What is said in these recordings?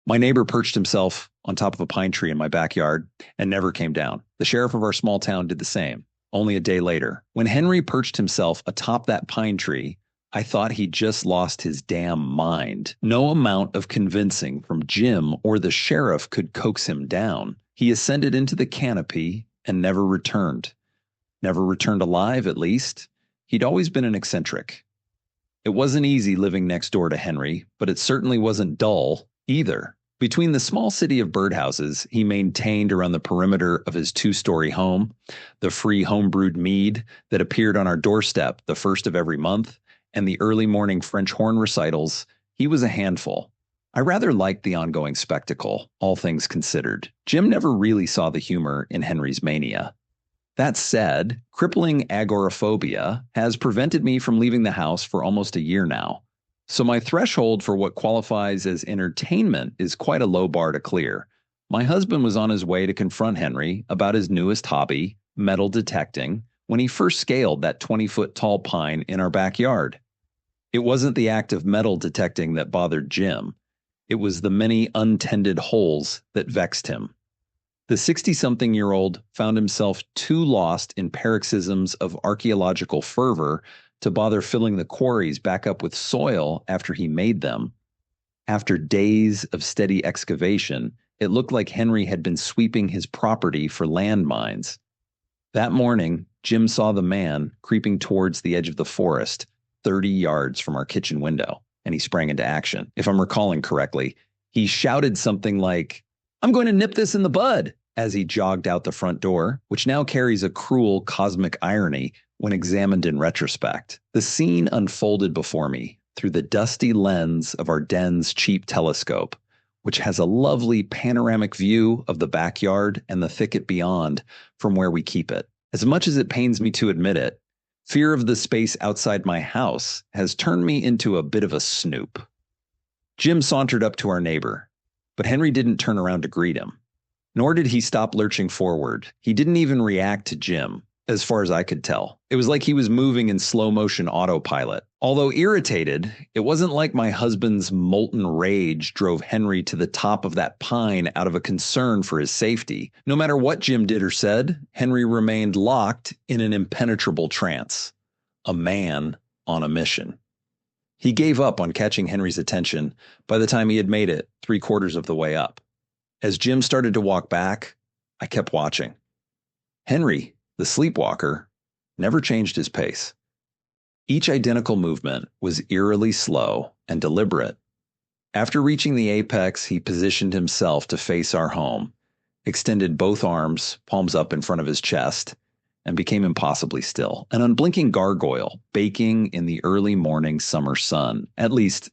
My neighbor perched himself on top of a pine tree in my backyard and never came down. The sheriff of our small town did the same, only a day later. When Henry perched himself atop that pine tree, I thought he'd just lost his damn mind. No amount of convincing from Jim or the sheriff could coax him down. He ascended into the canopy and never returned. Never returned alive, at least. He'd always been an eccentric. It wasn't easy living next door to Henry, but it certainly wasn't dull either. Between the small city of birdhouses he maintained around the perimeter of his two-story home, the free homebrewed mead that appeared on our doorstep the first of every month, and the early morning French horn recitals, he was a handful. I rather liked the ongoing spectacle, all things considered. Jim never really saw the humor in Henry's mania. That said, crippling agoraphobia has prevented me from leaving the house for almost a year now. So my threshold for what qualifies as entertainment is quite a low bar to clear. My husband was on his way to confront Henry about his newest hobby, metal detecting, when he first scaled that 20-foot tall pine in our backyard. It wasn't the act of metal detecting that bothered Jim. It was the many untended holes that vexed him. The 60-something-year-old found himself too lost in paroxysms of archaeological fervor to bother filling the quarries back up with soil after he made them. After days of steady excavation, it looked like Henry had been sweeping his property for landmines. That morning, Jim saw the man creeping towards the edge of the forest, 30 yards from our kitchen window, and he sprang into action. If I'm recalling correctly, he shouted something like, "I'm going to nip this in the bud," as he jogged out the front door, which now carries a cruel cosmic irony when examined in retrospect. The scene unfolded before me through the dusty lens of our den's cheap telescope, which has a lovely panoramic view of the backyard and the thicket beyond from where we keep it. As much as it pains me to admit it, fear of the space outside my house has turned me into a bit of a snoop. Jim sauntered up to our neighbor, but Henry didn't turn around to greet him. Nor did he stop lurching forward. He didn't even react to Jim, as far as I could tell. It was like he was moving in slow-motion autopilot. Although irritated, it wasn't like my husband's molten rage drove Henry to the top of that pine out of a concern for his safety. No matter what Jim did or said, Henry remained locked in an impenetrable trance. A man on a mission. He gave up on catching Henry's attention by the time he had made it 3/4 of the way up. As Jim started to walk back, I kept watching. Henry, the sleepwalker, never changed his pace. Each identical movement was eerily slow and deliberate. After reaching the apex, he positioned himself to face our home, extended both arms, palms up in front of his chest, and became impossibly still, an unblinking gargoyle baking in the early morning summer sun. At least,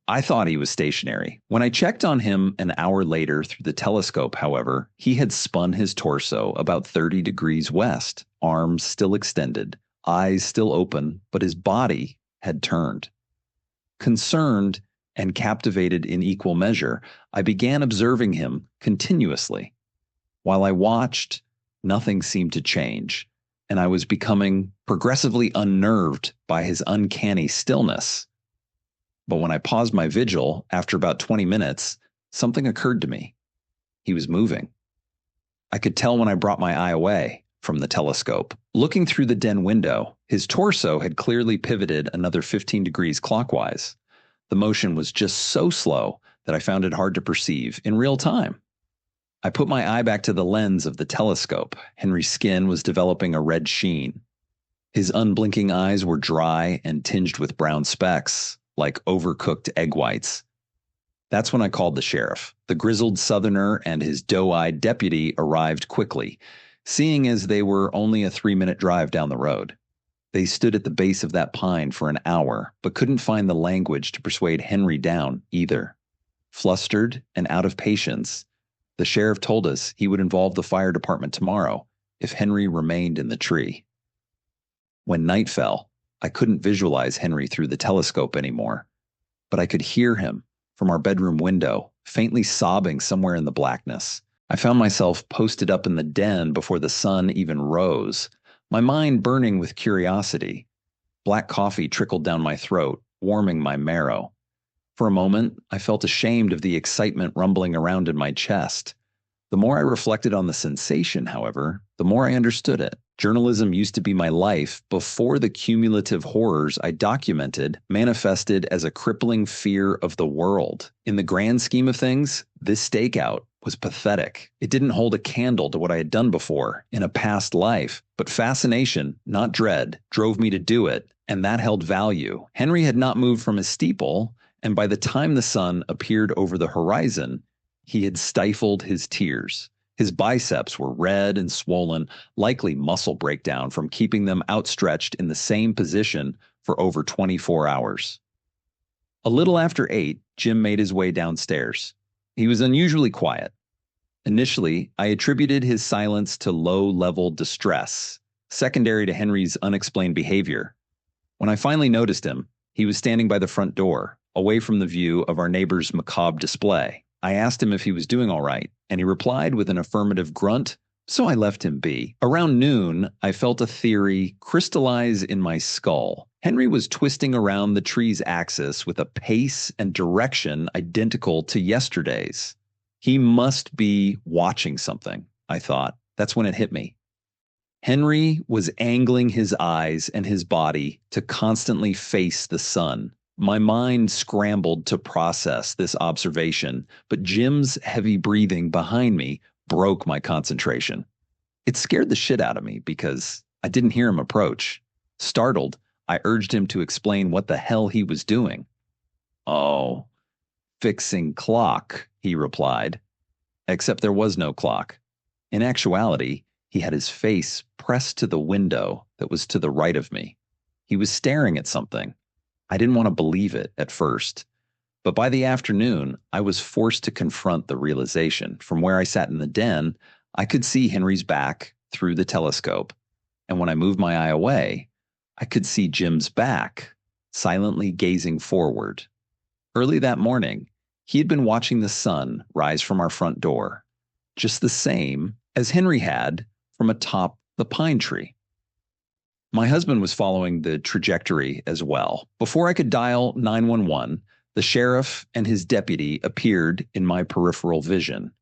I thought he was stationary. When I checked on him an hour later through the telescope, however, he had spun his torso about 30 degrees west, arms still extended, eyes still open, but his body had turned. Concerned and captivated in equal measure, I began observing him continuously. While I watched, nothing seemed to change, and I was becoming progressively unnerved by his uncanny stillness. But when I paused my vigil, after about 20 minutes, something occurred to me. He was moving. I could tell when I brought my eye away from the telescope. Looking through the den window, his torso had clearly pivoted another 15 degrees clockwise. The motion was just so slow that I found it hard to perceive in real time. I put my eye back to the lens of the telescope. Henry's skin was developing a red sheen. His unblinking eyes were dry and tinged with brown specks, like overcooked egg whites. That's when I called the sheriff. The grizzled southerner and his doe-eyed deputy arrived quickly, seeing as they were only a 3-minute drive down the road. They stood at the base of that pine for an hour, but couldn't find the language to persuade Henry down either. Flustered and out of patience, the sheriff told us he would involve the fire department tomorrow if Henry remained in the tree. When night fell, I couldn't visualize Henry through the telescope anymore, but I could hear him from our bedroom window, faintly sobbing somewhere in the blackness. I found myself posted up in the den before the sun even rose, my mind burning with curiosity. Black coffee trickled down my throat, warming my marrow. For a moment, I felt ashamed of the excitement rumbling around in my chest. The more I reflected on the sensation, however, the more I understood it. Journalism used to be my life before the cumulative horrors I documented manifested as a crippling fear of the world. In the grand scheme of things, this stakeout was pathetic. It didn't hold a candle to what I had done before in a past life, but fascination, not dread, drove me to do it, and that held value. Henry had not moved from his steeple, and by the time the sun appeared over the horizon, he had stifled his tears. His biceps were red and swollen, likely muscle breakdown from keeping them outstretched in the same position for over 24 hours. A little after 8, Jim made his way downstairs. He was unusually quiet. Initially, I attributed his silence to low-level distress, secondary to Henry's unexplained behavior. When I finally noticed him, he was standing by the front door, away from the view of our neighbor's macabre display. I asked him if he was doing all right, and he replied with an affirmative grunt, so I left him be. Around noon, I felt a theory crystallize in my skull. Henry was twisting around the tree's axis with a pace and direction identical to yesterday's. He must be watching something, I thought. That's when it hit me. Henry was angling his eyes and his body to constantly face the sun. My mind scrambled to process this observation, but Jim's heavy breathing behind me broke my concentration. It scared the shit out of me because I didn't hear him approach. Startled, I urged him to explain what the hell he was doing. "Oh, fixing clock," he replied. Except there was no clock. In actuality, he had his face pressed to the window that was to the right of me. He was staring at something. I didn't want to believe it at first, but by the afternoon, I was forced to confront the realization. From where I sat in the den, I could see Henry's back through the telescope, and when I moved my eye away, I could see Jim's back, silently gazing forward. Early that morning, he had been watching the sun rise from our front door, just the same as Henry had from atop the pine tree. My husband was following the trajectory as well. Before I could dial 911, the sheriff and his deputy appeared in my peripheral vision.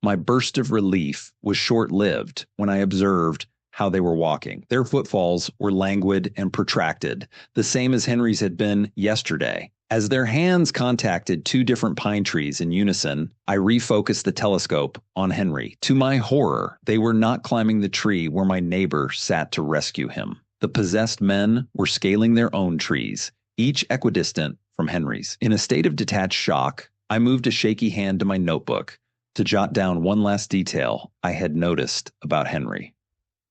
My burst of relief was short-lived when I observed how they were walking. Their footfalls were languid and protracted, the same as Henry's had been yesterday. As their hands contacted 2 different pine trees in unison, I refocused the telescope on Henry. To my horror, they were not climbing the tree where my neighbor sat to rescue him. The possessed men were scaling their own trees, each equidistant from Henry's. In a state of detached shock, I moved a shaky hand to my notebook to jot down one last detail I had noticed about Henry.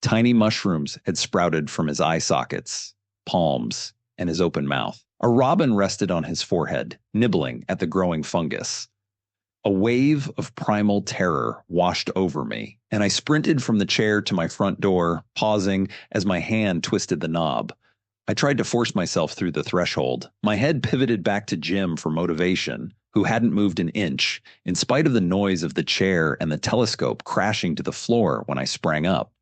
Tiny mushrooms had sprouted from his eye sockets, palms, and his open mouth. A robin rested on his forehead, nibbling at the growing fungus. A wave of primal terror washed over me, and I sprinted from the chair to my front door, pausing as my hand twisted the knob. I tried to force myself through the threshold. My head pivoted back to Jim for motivation, who hadn't moved an inch, in spite of the noise of the chair and the telescope crashing to the floor when I sprang up.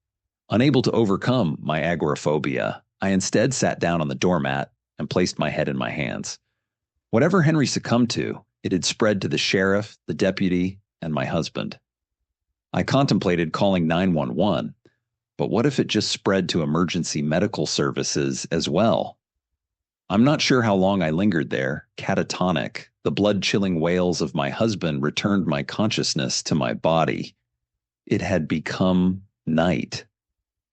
Unable to overcome my agoraphobia, I instead sat down on the doormat and placed my head in my hands. Whatever Henry succumbed to, it had spread to the sheriff, the deputy, and my husband. I contemplated calling 911, but what if it just spread to emergency medical services as well? I'm not sure how long I lingered there, catatonic. The blood-chilling wails of my husband returned my consciousness to my body. It had become night.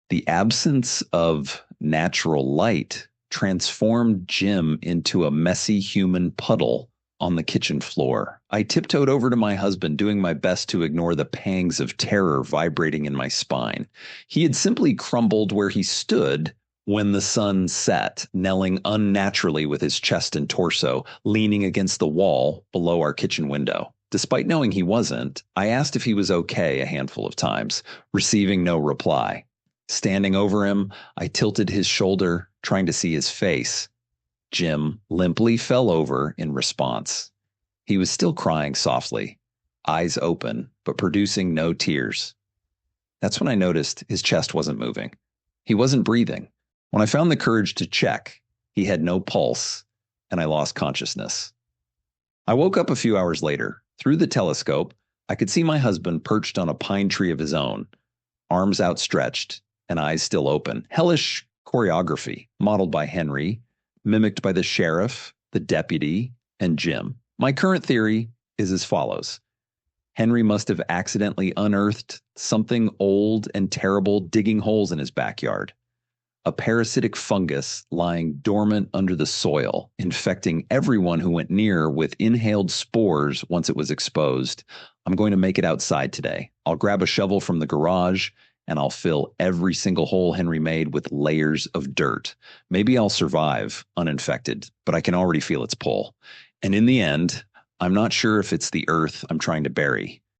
The absence of natural light transformed Jim into a messy human puddle on the kitchen floor. I tiptoed over to my husband, doing my best to ignore the pangs of terror vibrating in my spine. He had simply crumbled where he stood when the sun set, knelling unnaturally with his chest and torso, leaning against the wall below our kitchen window. Despite knowing he wasn't, I asked if he was okay a handful of times, receiving no reply. Standing over him, I tilted his shoulder, trying to see his face. Jim limply fell over in response. He was still crying softly, eyes open, but producing no tears. That's when I noticed his chest wasn't moving. He wasn't breathing. When I found the courage to check, he had no pulse, and I lost consciousness. I woke up a few hours later. Through the telescope, I could see my husband perched on a pine tree of his own, arms outstretched and eyes still open. Hellish choreography modeled by Henry, mimicked by the sheriff, the deputy, and Jim. My current theory is as follows. Henry must have accidentally unearthed something old and terrible digging holes in his backyard. A parasitic fungus lying dormant under the soil, infecting everyone who went near with inhaled spores once it was exposed. I'm going to make it outside today. I'll grab a shovel from the garage and I'll fill every single hole Henry made with layers of dirt. Maybe I'll survive uninfected, but I can already feel its pull. And in the end, I'm not sure if it's the earth I'm trying to bury